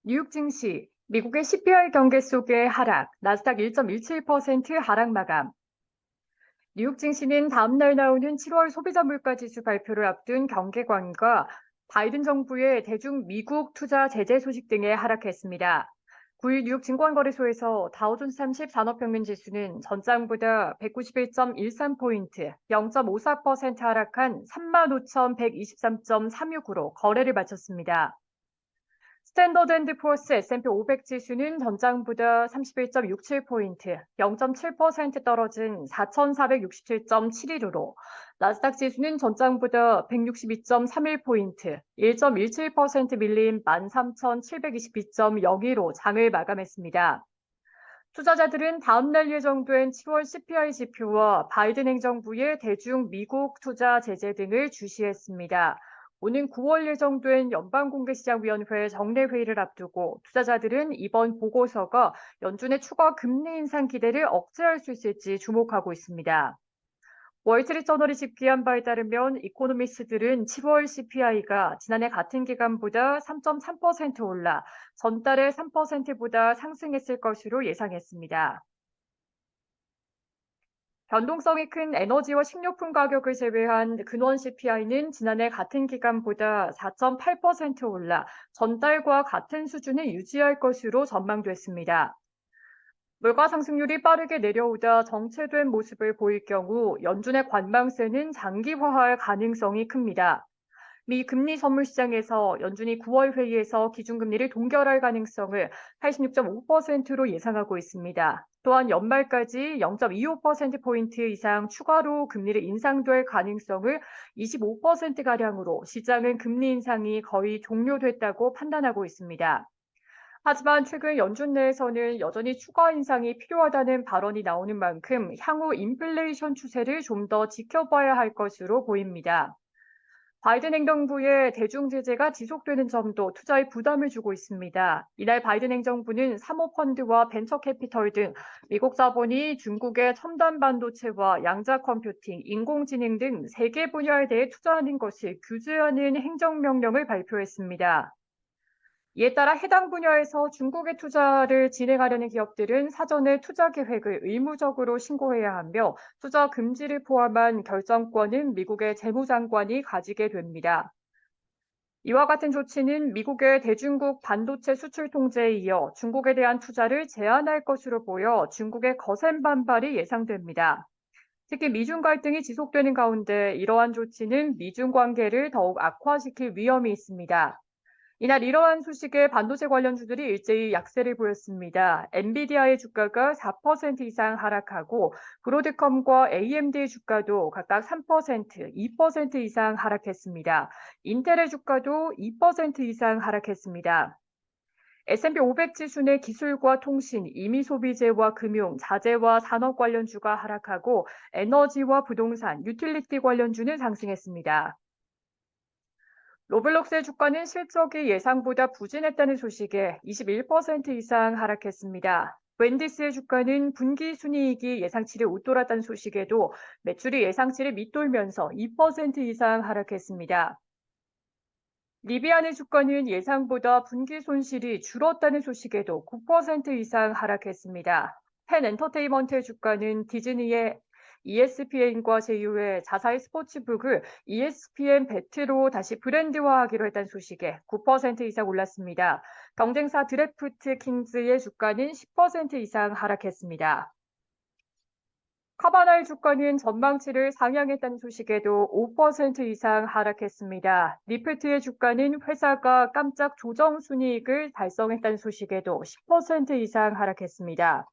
뉴욕 증시, 미국의 CPI 경계 속의 하락, 나스닥 1.17% 하락 마감. 뉴욕 증시는 다음 날 나오는 7월 소비자 물가 지수 발표를 앞둔 경계관과 바이든 정부의 대중 미국 투자 제재 소식 등에 하락했습니다. 9일 뉴욕 증권거래소에서 다우존스 30 산업평균 지수는 전장보다 191.13포인트, 0.54% 하락한 35,123.36으로 거래를 마쳤습니다. 스탠더드 앤드 푸어스 S&P 500 지수는 전장보다 31.67포인트, 0.7% 떨어진 4,467.71으로, 나스닥 지수는 전장보다 162.31포인트, 1.17% 밀린 13,722.02로 장을 마감했습니다. 투자자들은 다음 날 예정된 7월 CPI 지표와 바이든 행정부의 대중 미국 투자 제재 등을 주시했습니다. 오는 9월 예정된 연방공개시장위원회 정례회의를 앞두고 투자자들은 이번 보고서가 연준의 추가 금리 인상 기대를 억제할 수 있을지 주목하고 있습니다. 월스트리트저널이 집계한 바에 따르면 이코노미스트들은 7월 CPI가 지난해 같은 기간보다 3.3% 올라 전달에 3%보다 상승했을 것으로 예상했습니다. 변동성이 큰 에너지와 식료품 가격을 제외한 근원 CPI는 지난해 같은 기간보다 4.8% 올라 전달과 같은 수준을 유지할 것으로 전망됐습니다. 물가 상승률이 빠르게 내려오다 정체된 모습을 보일 경우 연준의 관망세는 장기화할 가능성이 큽니다. 미 금리 선물 시장에서 연준이 9월 회의에서 기준금리를 동결할 가능성을 86.5%로 예상하고 있습니다. 또한 연말까지 0.25%포인트 이상 추가로 금리를 인상될 가능성을 25%가량으로 시장은 금리 인상이 거의 종료됐다고 판단하고 있습니다. 하지만 최근 연준 내에서는 여전히 추가 인상이 필요하다는 발언이 나오는 만큼 향후 인플레이션 추세를 좀 더 지켜봐야 할 것으로 보입니다. 바이든 행정부의 대중 제재가 지속되는 점도 투자에 부담을 주고 있습니다. 이날 바이든 행정부는 사모펀드와 벤처캐피털 등 미국 자본이 중국의 첨단 반도체와 양자 컴퓨팅, 인공지능 등 3개 분야에 대해 투자하는 것을 규제하는 행정명령을 발표했습니다. 이에 따라 해당 분야에서 중국의 투자를 진행하려는 기업들은 사전에 투자 계획을 의무적으로 신고해야 하며 투자 금지를 포함한 결정권은 미국의 재무장관이 가지게 됩니다. 이와 같은 조치는 미국의 대중국 반도체 수출 통제에 이어 중국에 대한 투자를 제한할 것으로 보여 중국의 거센 반발이 예상됩니다. 특히 미중 갈등이 지속되는 가운데 이러한 조치는 미중 관계를 더욱 악화시킬 위험이 있습니다. 이날 이러한 소식에 반도체 관련주들이 일제히 약세를 보였습니다. 엔비디아의 주가가 4% 이상 하락하고 브로드컴과 AMD의 주가도 각각 3%, 2% 이상 하락했습니다. 인텔의 주가도 2% 이상 하락했습니다. S&P 500 지수 내 기술과 통신, 임의소비재와 금융, 자재와 산업 관련주가 하락하고 에너지와 부동산, 유틸리티 관련주는 상승했습니다. 로블록스의 주가는 실적이 예상보다 부진했다는 소식에 21% 이상 하락했습니다. 웬디스의 주가는 분기 순이익이 예상치를 웃돌았다는 소식에도 매출이 예상치를 밑돌면서 2% 이상 하락했습니다. 리비안의 주가는 예상보다 분기 손실이 줄었다는 소식에도 9% 이상 하락했습니다. 펜 엔터테인먼트의 주가는 디즈니의 ESPN과 제휴해 자사의 스포츠북을 ESPN 배트로 다시 브랜드화하기로 했다는 소식에 9% 이상 올랐습니다. 경쟁사 드래프트 킹즈의 주가는 10% 이상 하락했습니다. 카바나의 주가는 전망치를 상향했다는 소식에도 5% 이상 하락했습니다. 리프트의 주가는 회사가 깜짝 조정 순이익을 달성했다는 소식에도 10% 이상 하락했습니다.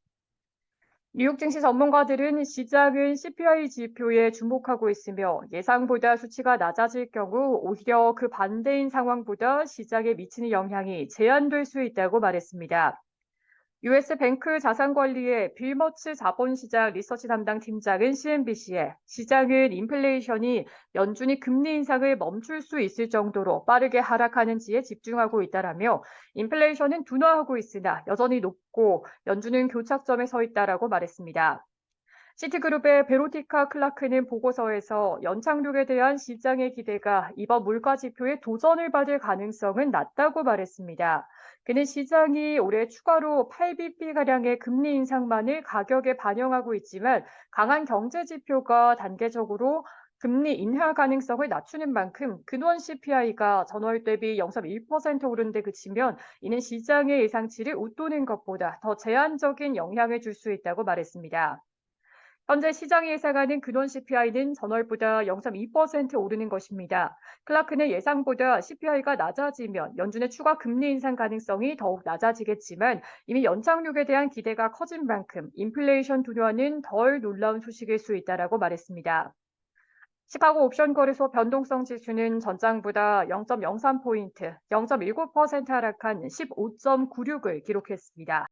뉴욕 증시 전문가들은 시장은 CPI 지표에 주목하고 있으며 예상보다 수치가 낮아질 경우 오히려 그 반대인 상황보다 시장에 미치는 영향이 제한될 수 있다고 말했습니다. US 뱅크 자산관리의 빌머츠 자본시장 리서치 담당 팀장은 CNBC에 시장은 인플레이션이 연준이 금리 인상을 멈출 수 있을 정도로 빠르게 하락하는지에 집중하고 있다라며 인플레이션은 둔화하고 있으나 여전히 높고 연준은 교착점에 서 있다라고 말했습니다. 시티그룹의 베로티카 클라크는 보고서에서 연착륙에 대한 시장의 기대가 이번 물가 지표의 도전을 받을 가능성은 낮다고 말했습니다. 그는 시장이 올해 추가로 8bp가량의 금리 인상만을 가격에 반영하고 있지만 강한 경제 지표가 단계적으로 금리 인하 가능성을 낮추는 만큼 근원 CPI가 전월 대비 0.1% 오른 데 그치면 이는 시장의 예상치를 웃도는 것보다 더 제한적인 영향을 줄 수 있다고 말했습니다. 현재 시장이 예상하는 근원 CPI는 전월보다 0.2% 오르는 것입니다. 클라크는 예상보다 CPI가 낮아지면 연준의 추가 금리 인상 가능성이 더욱 낮아지겠지만 이미 연착륙에 대한 기대가 커진 만큼 인플레이션 둔화는 덜 놀라운 소식일 수 있다라고 말했습니다. 시카고 옵션 거래소 변동성 지수는 전장보다 0.03포인트, 0.19% 하락한 15.96을 기록했습니다.